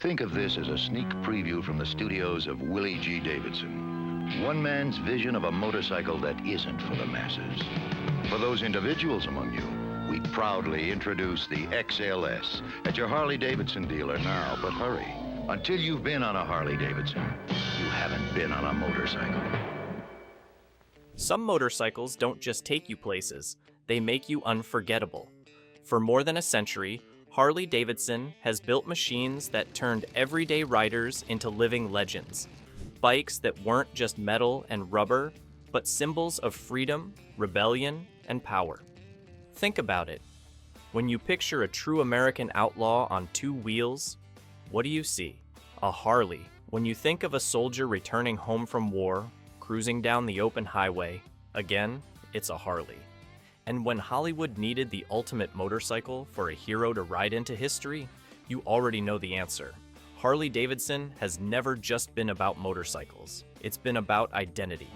Think of this as a sneak preview from the studios of Willie G. Davidson. One man's vision of a motorcycle that isn't for the masses. For those individuals among you, we proudly introduce the XLS at your Harley-Davidson dealer now, but hurry. Until you've been on a Harley-Davidson, you haven't been on a motorcycle. Some motorcycles don't just take you places, they make you unforgettable. For more than a century, Harley-Davidson has built machines that turned everyday riders into living legends. Bikes that weren't just metal and rubber, but symbols of freedom, rebellion, and power. Think about it. When you picture a true American outlaw on two wheels, what do you see? A Harley. When you think of a soldier returning home from war, cruising down the open highway, again, it's a Harley. And when Hollywood needed the ultimate motorcycle for a hero to ride into history, you already know the answer. Harley-Davidson has never just been about motorcycles. It's been about identity.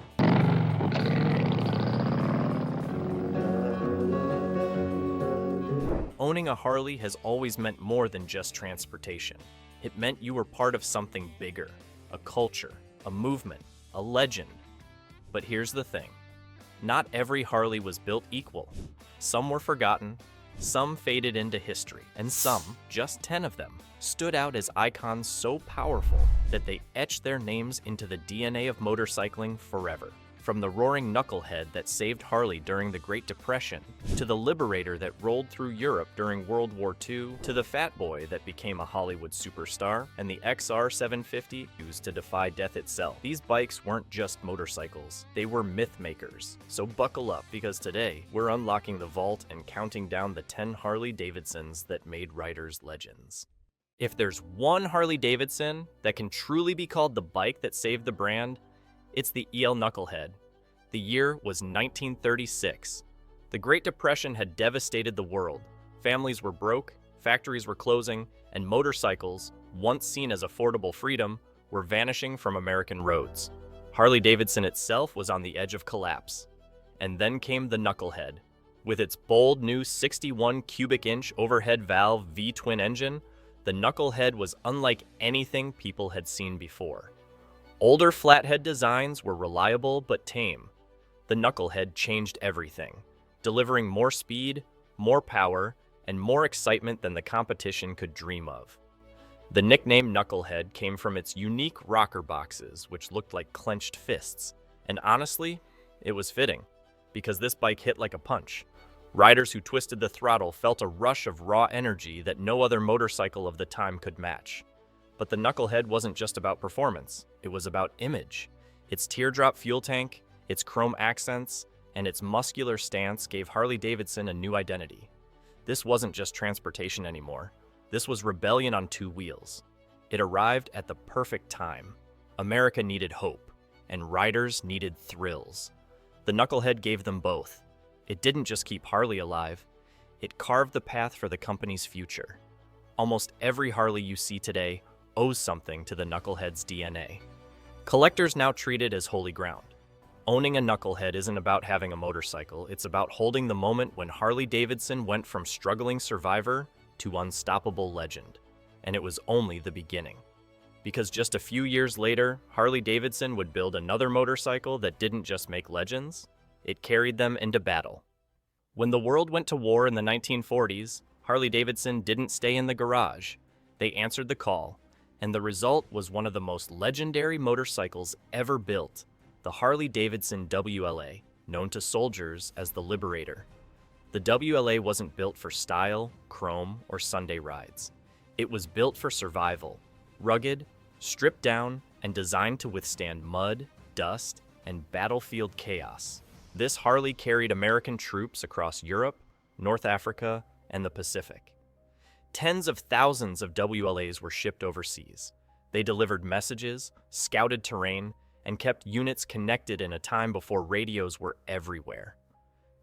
Owning a Harley has always meant more than just transportation. It meant you were part of something bigger, a culture, a movement, a legend. But here's the thing. Not every Harley was built equal. Some were forgotten, some faded into history, and some, just 10 of them, stood out as icons so powerful that they etched their names into the DNA of motorcycling forever. From the roaring Knucklehead that saved Harley during the Great Depression, to the Liberator that rolled through Europe during World War II, to the Fat Boy that became a Hollywood superstar, and the XR750 used to defy death itself. These bikes weren't just motorcycles, they were myth makers. So buckle up, because today, we're unlocking the vault and counting down the 10 Harley-Davidsons that made riders legends. If there's one Harley-Davidson that can truly be called the bike that saved the brand, it's the EL Knucklehead. The year was 1936. The Great Depression had devastated the world. Families were broke, factories were closing, and motorcycles, once seen as affordable freedom, were vanishing from American roads. Harley-Davidson itself was on the edge of collapse. And then came the Knucklehead. With its bold new 61 cubic inch overhead valve V-twin engine, the Knucklehead was unlike anything people had seen before. Older flathead designs were reliable but tame. The Knucklehead changed everything, delivering more speed, more power, and more excitement than the competition could dream of. The nickname Knucklehead came from its unique rocker boxes, which looked like clenched fists. And honestly, it was fitting, because this bike hit like a punch. Riders who twisted the throttle felt a rush of raw energy that no other motorcycle of the time could match. But the Knucklehead wasn't just about performance, it was about image. Its teardrop fuel tank, its chrome accents, and its muscular stance gave Harley-Davidson a new identity. This wasn't just transportation anymore. This was rebellion on two wheels. It arrived at the perfect time. America needed hope, and riders needed thrills. The Knucklehead gave them both. It didn't just keep Harley alive, it carved the path for the company's future. Almost every Harley you see today owes something to the Knucklehead's DNA. Collectors now treat it as holy ground. Owning a Knucklehead isn't about having a motorcycle, it's about holding the moment when Harley-Davidson went from struggling survivor to unstoppable legend. And it was only the beginning. Because just a few years later, Harley-Davidson would build another motorcycle that didn't just make legends, it carried them into battle. When the world went to war in the 1940s, Harley-Davidson didn't stay in the garage. They answered the call. And the result was one of the most legendary motorcycles ever built, the Harley-Davidson WLA, known to soldiers as the Liberator. The WLA wasn't built for style, chrome, or Sunday rides. It was built for survival, rugged, stripped down, and designed to withstand mud, dust, and battlefield chaos. This Harley carried American troops across Europe, North Africa, and the Pacific. Tens of thousands of WLAs were shipped overseas. They delivered messages, scouted terrain, and kept units connected in a time before radios were everywhere.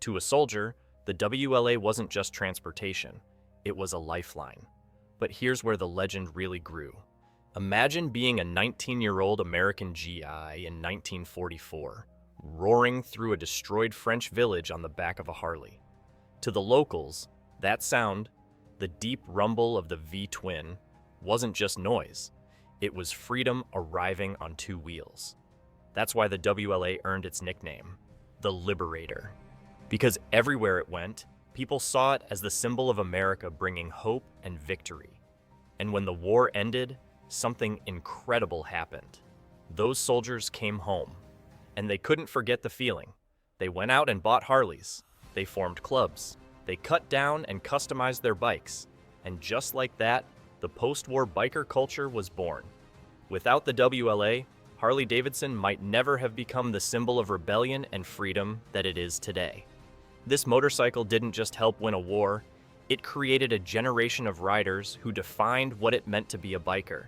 To a soldier, the WLA wasn't just transportation, it was a lifeline. But here's where the legend really grew. Imagine being a 19-year-old American GI in 1944, roaring through a destroyed French village on the back of a Harley. To the locals, that sound, the deep rumble of the V-twin, wasn't just noise. It was freedom arriving on two wheels. That's why the WLA earned its nickname, the Liberator. Because everywhere it went, people saw it as the symbol of America bringing hope and victory. And when the war ended, something incredible happened. Those soldiers came home, and they couldn't forget the feeling. They went out and bought Harleys. They formed clubs. They cut down and customized their bikes. And just like that, the post-war biker culture was born. Without the WLA, Harley-Davidson might never have become the symbol of rebellion and freedom that it is today. This motorcycle didn't just help win a war, it created a generation of riders who defined what it meant to be a biker.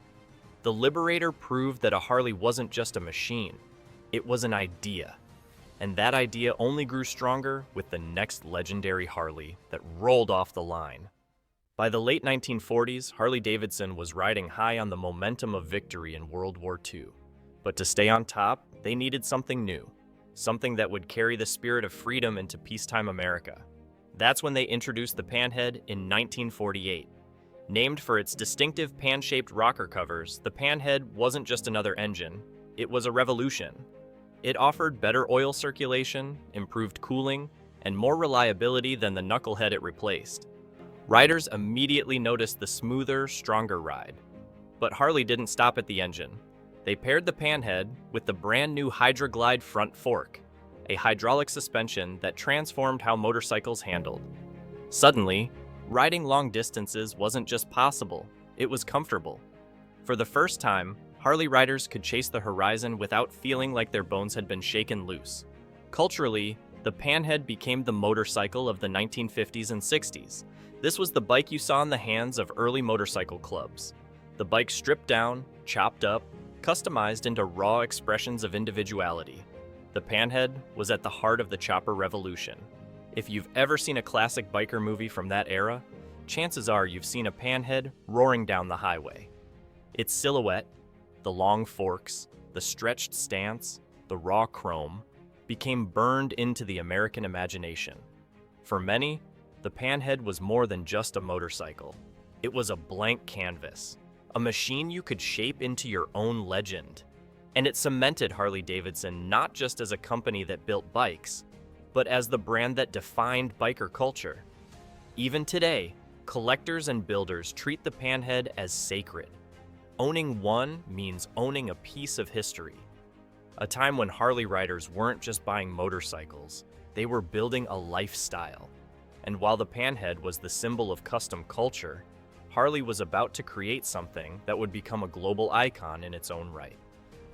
The Liberator proved that a Harley wasn't just a machine, it was an idea. And that idea only grew stronger with the next legendary Harley that rolled off the line. By the late 1940s, Harley-Davidson was riding high on the momentum of victory in World War II. But to stay on top, they needed something new, something that would carry the spirit of freedom into peacetime America. That's when they introduced the Panhead in 1948. Named for its distinctive pan-shaped rocker covers, the Panhead wasn't just another engine, it was a revolution. It offered better oil circulation, improved cooling, and more reliability than the Knucklehead it replaced. Riders immediately noticed the smoother, stronger ride. But Harley didn't stop at the engine. They paired the Panhead with the brand new HydroGlide front fork, a hydraulic suspension that transformed how motorcycles handled. Suddenly, riding long distances wasn't just possible, it was comfortable. For the first time, Harley riders could chase the horizon without feeling like their bones had been shaken loose. Culturally, the Panhead became the motorcycle of the 1950s and 60s. This was the bike you saw in the hands of early motorcycle clubs. The bike stripped down, chopped up, customized into raw expressions of individuality. The Panhead was at the heart of the chopper revolution. If you've ever seen a classic biker movie from that era, chances are you've seen a Panhead roaring down the highway. Its silhouette, the long forks, the stretched stance, the raw chrome, became burned into the American imagination. For many, the Panhead was more than just a motorcycle. It was a blank canvas, a machine you could shape into your own legend. And it cemented Harley-Davidson not just as a company that built bikes, but as the brand that defined biker culture. Even today, collectors and builders treat the Panhead as sacred. Owning one means owning a piece of history. A time when Harley riders weren't just buying motorcycles, they were building a lifestyle. And while the Panhead was the symbol of custom culture, Harley was about to create something that would become a global icon in its own right.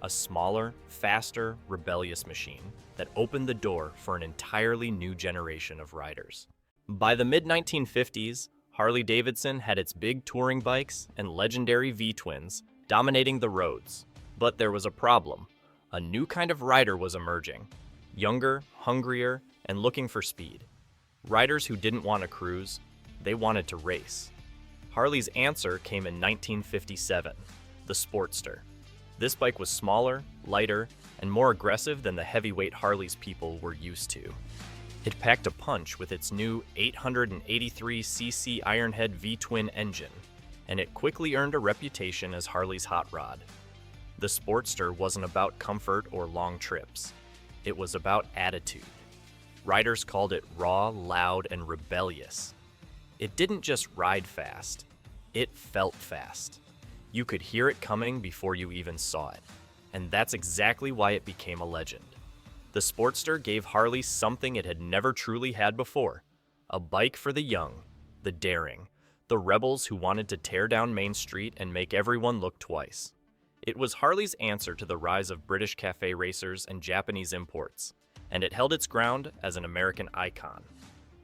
A smaller, faster, rebellious machine that opened the door for an entirely new generation of riders. By the mid-1950s, Harley-Davidson had its big touring bikes and legendary V-twins dominating the roads. But there was a problem. A new kind of rider was emerging. Younger, hungrier, and looking for speed. Riders who didn't want to cruise, they wanted to race. Harley's answer came in 1957, the Sportster. This bike was smaller, lighter, and more aggressive than the heavyweight Harleys people were used to. It packed a punch with its new 883cc Ironhead V-twin engine, and it quickly earned a reputation as Harley's hot rod. The Sportster wasn't about comfort or long trips. It was about attitude. Riders called it raw, loud, and rebellious. It didn't just ride fast, it felt fast. You could hear it coming before you even saw it. And that's exactly why it became a legend. The Sportster gave Harley something it had never truly had before. A bike for the young, the daring, the rebels who wanted to tear down Main Street and make everyone look twice. It was Harley's answer to the rise of British cafe racers and Japanese imports, and it held its ground as an American icon.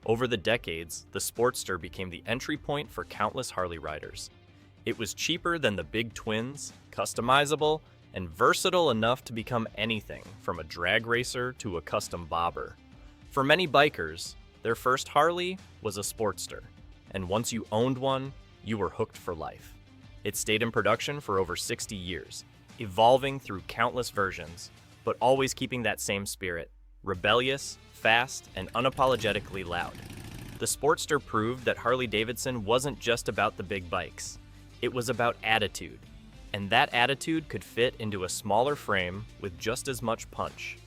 Over the decades, the Sportster became the entry point for countless Harley riders. It was cheaper than the big twins, customizable, and versatile enough to become anything from a drag racer to a custom bobber. For many bikers, their first Harley was a Sportster, and once you owned one, you were hooked for life. It stayed in production for over 60 years, evolving through countless versions, but always keeping that same spirit, rebellious, fast, and unapologetically loud. The Sportster proved that Harley-Davidson wasn't just about the big bikes. It was about attitude, and that attitude could fit into a smaller frame with just as much punch.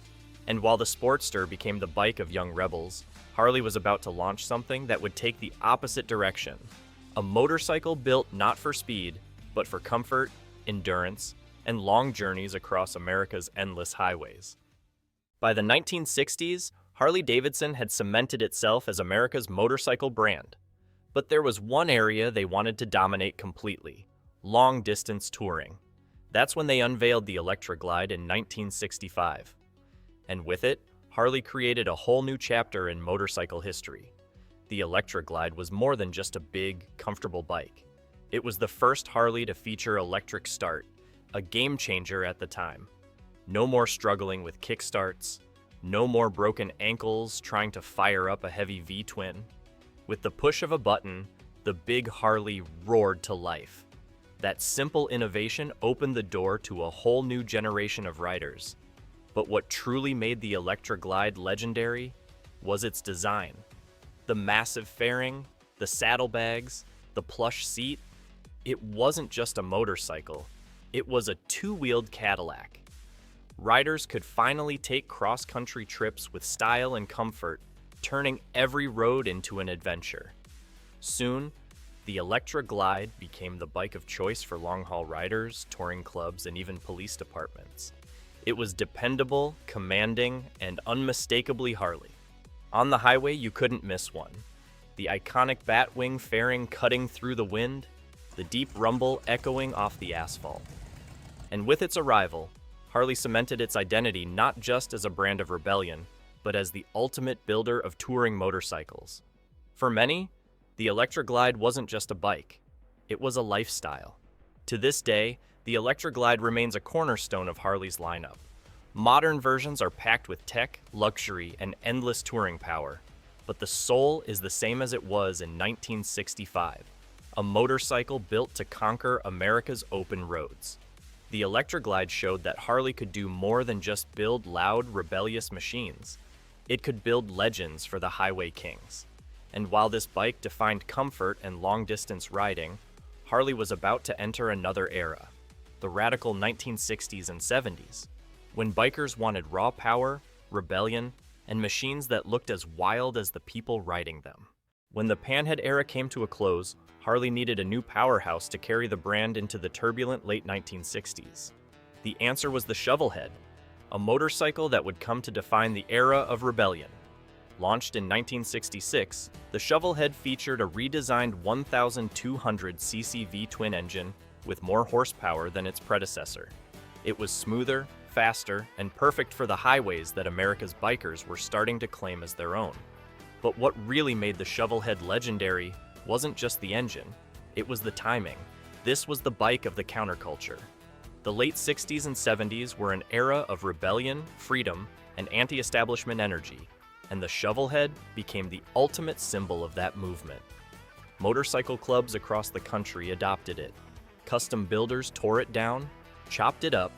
And while the Sportster became the bike of young rebels, Harley was about to launch something that would take the opposite direction. A motorcycle built not for speed, but for comfort, endurance, and long journeys across America's endless highways. By the 1960s, Harley-Davidson had cemented itself as America's motorcycle brand. But there was one area they wanted to dominate completely: long-distance touring. That's when they unveiled the electroglide in 1965. And with it, Harley created a whole new chapter in motorcycle history. The electroglide was more than just a big, comfortable bike. It was the first Harley to feature electric start, a game changer at the time. No more struggling with kickstarts, no more broken ankles trying to fire up a heavy V-twin. With the push of a button, the big Harley roared to life. That simple innovation opened the door to a whole new generation of riders. But what truly made the electroglide legendary was its design. The massive fairing, the saddlebags, the plush seat. It wasn't just a motorcycle, it was a two-wheeled Cadillac. Riders could finally take cross-country trips with style and comfort, turning every road into an adventure. Soon, the electroglide became the bike of choice for long-haul riders, touring clubs, and even police departments. It was dependable, commanding, and unmistakably Harley. On the highway, you couldn't miss one. The iconic Batwing fairing cutting through the wind, the deep rumble echoing off the asphalt. And with its arrival, Harley cemented its identity not just as a brand of rebellion, but as the ultimate builder of touring motorcycles. For many, the electroglide wasn't just a bike, it was a lifestyle. To this day, the electroglide remains a cornerstone of Harley's lineup. Modern versions are packed with tech, luxury, and endless touring power, but the soul is the same as it was in 1965, a motorcycle built to conquer America's open roads. The electroglide showed that Harley could do more than just build loud, rebellious machines. It could build legends for the highway kings. And while this bike defined comfort and long-distance riding, Harley was about to enter another era, the radical 1960s and 70s, when bikers wanted raw power, rebellion, and machines that looked as wild as the people riding them. When the Panhead era came to a close, Harley needed a new powerhouse to carry the brand into the turbulent late 1960s. The answer was the Shovelhead, a motorcycle that would come to define the era of rebellion. Launched in 1966, the Shovelhead featured a redesigned 1,200cc V-twin engine with more horsepower than its predecessor. It was smoother, faster, and perfect for the highways that America's bikers were starting to claim as their own. But what really made the Shovelhead legendary wasn't just the engine, it was the timing. This was the bike of the counterculture. The late 60s and 70s were an era of rebellion, freedom, and anti-establishment energy, and the Shovelhead became the ultimate symbol of that movement. Motorcycle clubs across the country adopted it. Custom builders tore it down, chopped it up,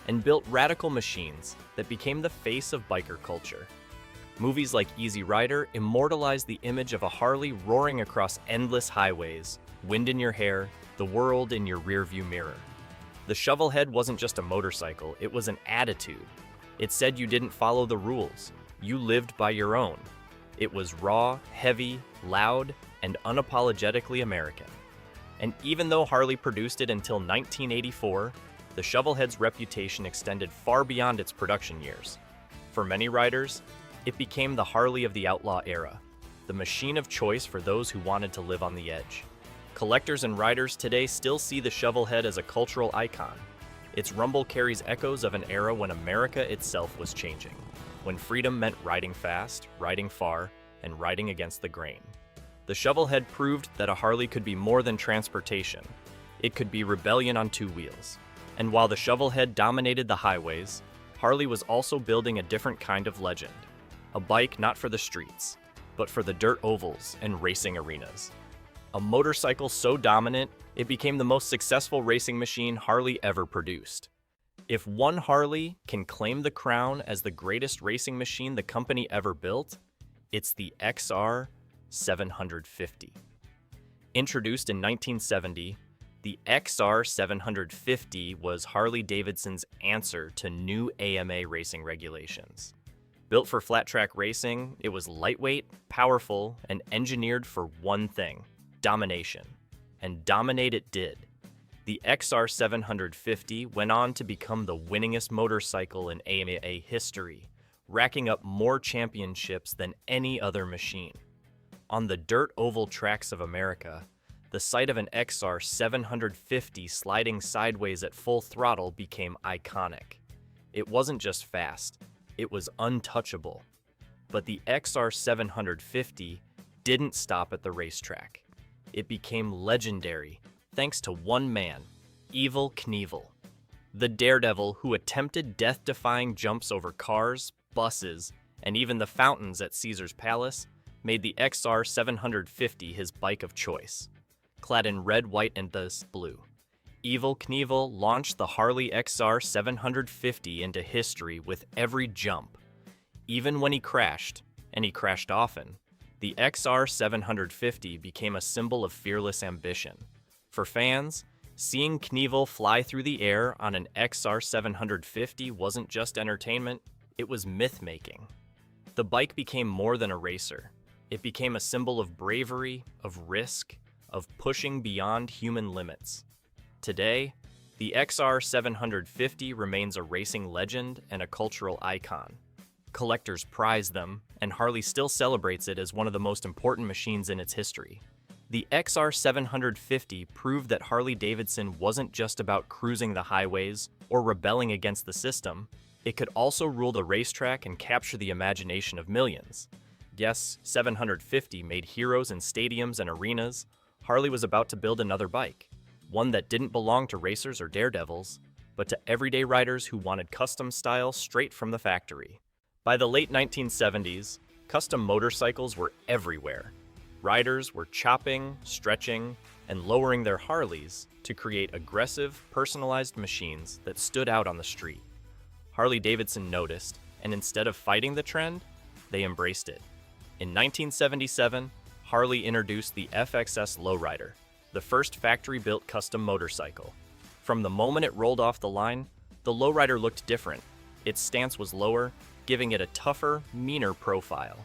and built radical machines that became the face of biker culture. Movies like Easy Rider immortalized the image of a Harley roaring across endless highways, wind in your hair, the world in your rearview mirror. The Shovelhead wasn't just a motorcycle, it was an attitude. It said you didn't follow the rules, you lived by your own. It was raw, heavy, loud, and unapologetically American. And even though Harley produced it until 1984, the Shovelhead's reputation extended far beyond its production years. For many riders, it became the Harley of the outlaw era, the machine of choice for those who wanted to live on the edge. Collectors and riders today still see the Shovelhead as a cultural icon. Its rumble carries echoes of an era when America itself was changing, when freedom meant riding fast, riding far, and riding against the grain. The Shovelhead proved that a Harley could be more than transportation. It could be rebellion on two wheels. And while the Shovelhead dominated the highways, Harley was also building a different kind of legend. A bike not for the streets, but for the dirt ovals and racing arenas. A motorcycle so dominant, it became the most successful racing machine Harley ever produced. If one Harley can claim the crown as the greatest racing machine the company ever built, it's the XR750. Introduced in 1970, The XR750 was Harley-Davidson's answer to new AMA racing regulations. Built for flat-track racing, it was lightweight, powerful, and engineered for one thing: domination. And dominate it did. The XR750 went on to become the winningest motorcycle in AMA history, racking up more championships than any other machine. On the dirt oval tracks of America, the sight of an XR750 sliding sideways at full throttle became iconic. It wasn't just fast, it was untouchable. But the XR750 didn't stop at the racetrack. It became legendary thanks to one man, Evel Knievel. The daredevil who attempted death-defying jumps over cars, buses, and even the fountains at Caesar's Palace made the XR750 his bike of choice. Clad in red, white, and thus blue, Evel Knievel launched the Harley XR750 into history with every jump. Even when he crashed, and he crashed often, the XR750 became a symbol of fearless ambition. For fans, seeing Knievel fly through the air on an XR750 wasn't just entertainment, it was myth-making. The bike became more than a racer. It became a symbol of bravery, of risk, of pushing beyond human limits. Today, the XR750 remains a racing legend and a cultural icon. Collectors prize them, and Harley still celebrates it as one of the most important machines in its history. The XR750 proved that Harley-Davidson wasn't just about cruising the highways or rebelling against the system. It could also rule the racetrack and capture the imagination of millions. Yes, 750 made heroes in stadiums and arenas. Harley was about to build another bike, one that didn't belong to racers or daredevils, but to everyday riders who wanted custom style straight from the factory. By the late 1970s, custom motorcycles were everywhere. Riders were chopping, stretching, and lowering their Harleys to create aggressive, personalized machines that stood out on the street. Harley-Davidson noticed, and instead of fighting the trend, they embraced it. In 1977, Harley introduced the FXS Low Rider, the first factory-built custom motorcycle. From the moment it rolled off the line, the Low Rider looked different. Its stance was lower, giving it a tougher, meaner profile.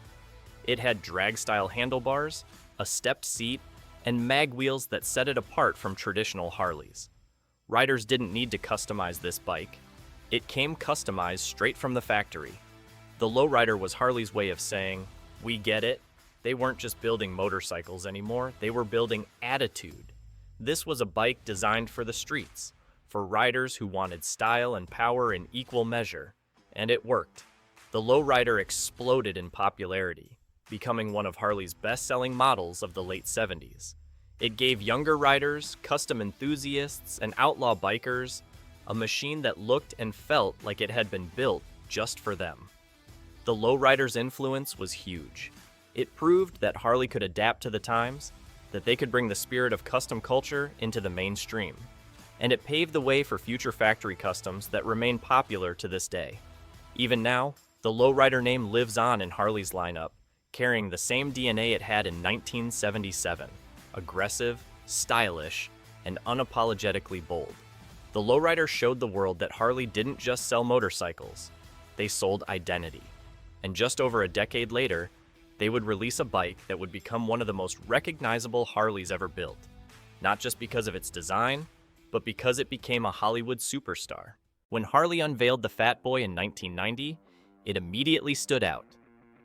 It had drag-style handlebars, a stepped seat, and mag wheels that set it apart from traditional Harleys. Riders didn't need to customize this bike. It came customized straight from the factory. The Low Rider was Harley's way of saying, "We get it." They weren't just building motorcycles anymore, they were building attitude. This was a bike designed for the streets, for riders who wanted style and power in equal measure, and it worked. The Low Rider exploded in popularity, becoming one of Harley's best-selling models of the late 70s. It gave younger riders, custom enthusiasts, and outlaw bikers a machine that looked and felt like it had been built just for them. The Low Rider's influence was huge. It proved that Harley could adapt to the times, that they could bring the spirit of custom culture into the mainstream. And it paved the way for future factory customs that remain popular to this day. Even now, the Low Rider name lives on in Harley's lineup, carrying the same DNA it had in 1977, aggressive, stylish, and unapologetically bold. The Low Rider showed the world that Harley didn't just sell motorcycles, they sold identity. And just over a decade later, they would release a bike that would become one of the most recognizable Harleys ever built, not just because of its design, but because it became a Hollywood superstar. When Harley unveiled the Fat Boy in 1990, it immediately stood out.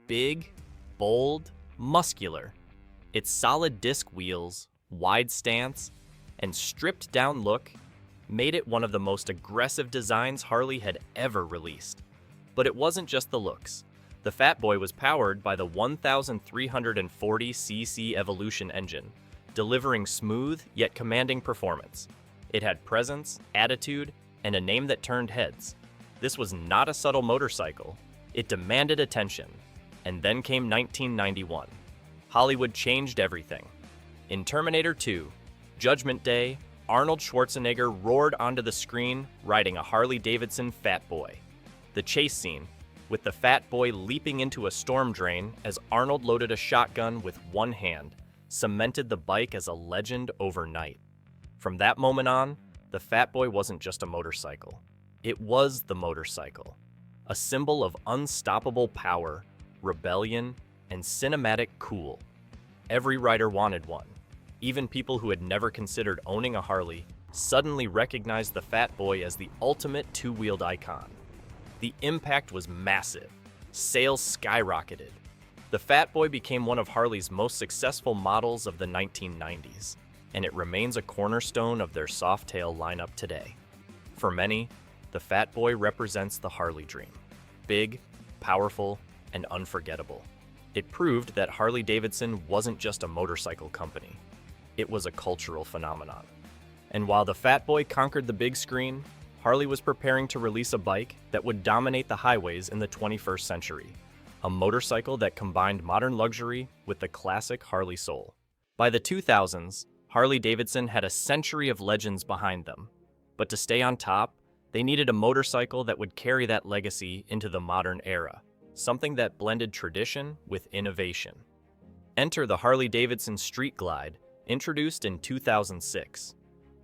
Big, bold, muscular. Its solid disc wheels, wide stance, and stripped-down look made it one of the most aggressive designs Harley had ever released. But it wasn't just the looks. The Fat Boy was powered by the 1,340cc Evolution engine, delivering smooth yet commanding performance. It had presence, attitude, and a name that turned heads. This was not a subtle motorcycle. It demanded attention. And then came 1991. Hollywood changed everything. In Terminator 2, Judgment Day, Arnold Schwarzenegger roared onto the screen riding a Harley-Davidson Fat Boy. The chase scene, with the Fat Boy leaping into a storm drain as Arnold loaded a shotgun with one hand, cemented the bike as a legend overnight. From that moment on, the Fat Boy wasn't just a motorcycle. It was the motorcycle, a symbol of unstoppable power, rebellion, and cinematic cool. Every rider wanted one. Even people who had never considered owning a Harley suddenly recognized the Fat Boy as the ultimate two-wheeled icon. The impact was massive. Sales skyrocketed. The Fat Boy became one of Harley's most successful models of the 1990s, and it remains a cornerstone of their Softail lineup today. For many, the Fat Boy represents the Harley dream. Big, powerful, and unforgettable. It proved that Harley-Davidson wasn't just a motorcycle company. It was a cultural phenomenon. And while the Fat Boy conquered the big screen, Harley was preparing to release a bike that would dominate the highways in the 21st century. A motorcycle that combined modern luxury with the classic Harley soul. By the 2000s, Harley-Davidson had a century of legends behind them. But to stay on top, they needed a motorcycle that would carry that legacy into the modern era. Something that blended tradition with innovation. Enter the Harley-Davidson Street Glide, introduced in 2006.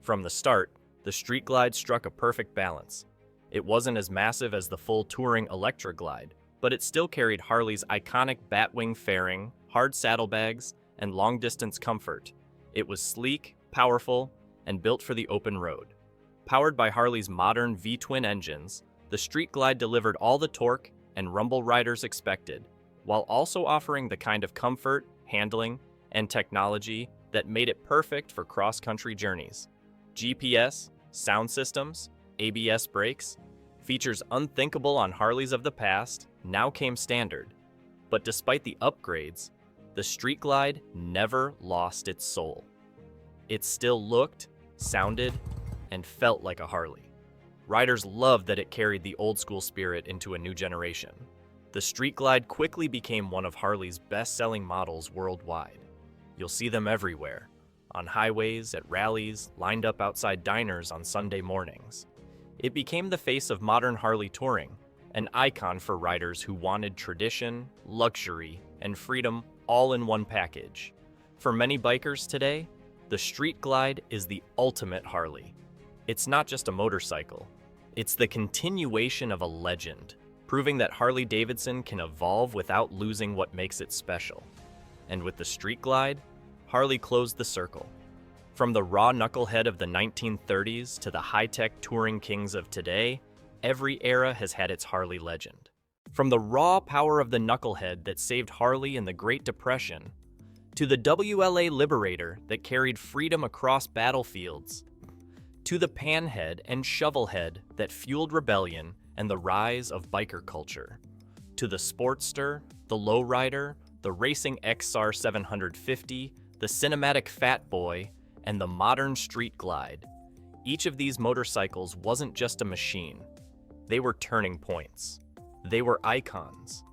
From the start, the Street Glide struck a perfect balance. It wasn't as massive as the full touring Electroglide, but it still carried Harley's iconic Batwing fairing, hard saddlebags, and long-distance comfort. It was sleek, powerful, and built for the open road. Powered by Harley's modern V-twin engines, the Street Glide delivered all the torque and rumble riders expected, while also offering the kind of comfort, handling, and technology that made it perfect for cross-country journeys. GPS, sound systems, ABS brakes, features unthinkable on Harleys of the past, now came standard. But despite the upgrades, the Street Glide never lost its soul. It still looked, sounded, and felt like a Harley. Riders loved that it carried the old-school spirit into a new generation. The Street Glide quickly became one of Harley's best-selling models worldwide. You'll see them everywhere, on highways, at rallies, lined up outside diners on Sunday mornings. It became the face of modern Harley touring, an icon for riders who wanted tradition, luxury, and freedom all in one package. For many bikers today, the Street Glide is the ultimate Harley. It's not just a motorcycle. It's the continuation of a legend, proving that Harley-Davidson can evolve without losing what makes it special. And with the Street Glide, Harley closed the circle. From the raw knucklehead of the 1930s to the high-tech touring kings of today, every era has had its Harley legend. From the raw power of the knucklehead that saved Harley in the Great Depression, to the WWII Liberator that carried freedom across battlefields, to the Panhead and Shovelhead that fueled rebellion and the rise of biker culture, to the Sportster, the Low Rider, the racing XR750, the cinematic Fat Boy, and the modern Street Glide. Each of these motorcycles wasn't just a machine. They were turning points. They were icons.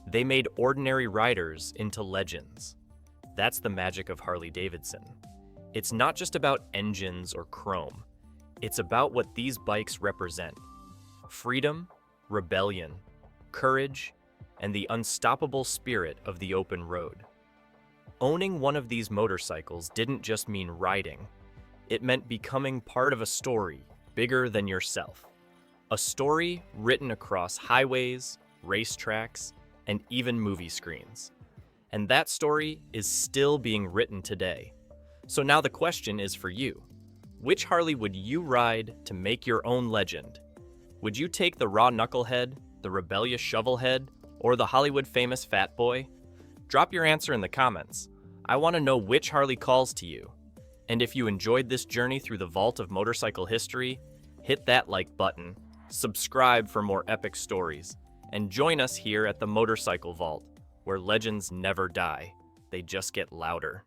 They made ordinary riders into legends. That's the magic of Harley-Davidson. It's not just about engines or chrome. It's about what these bikes represent. Freedom, rebellion, courage, and the unstoppable spirit of the open road. Owning one of these motorcycles didn't just mean riding. It meant becoming part of a story bigger than yourself. A story written across highways, racetracks, and even movie screens. And that story is still being written today. So now the question is for you. Which Harley would you ride to make your own legend? Would you take the raw knucklehead, the rebellious shovelhead, or the Hollywood-famous Fat Boy? Drop your answer in the comments. I want to know which Harley calls to you. And if you enjoyed this journey through the vault of motorcycle history, hit that like button, subscribe for more epic stories, and join us here at the Motorcycle Vault, where legends never die, they just get louder.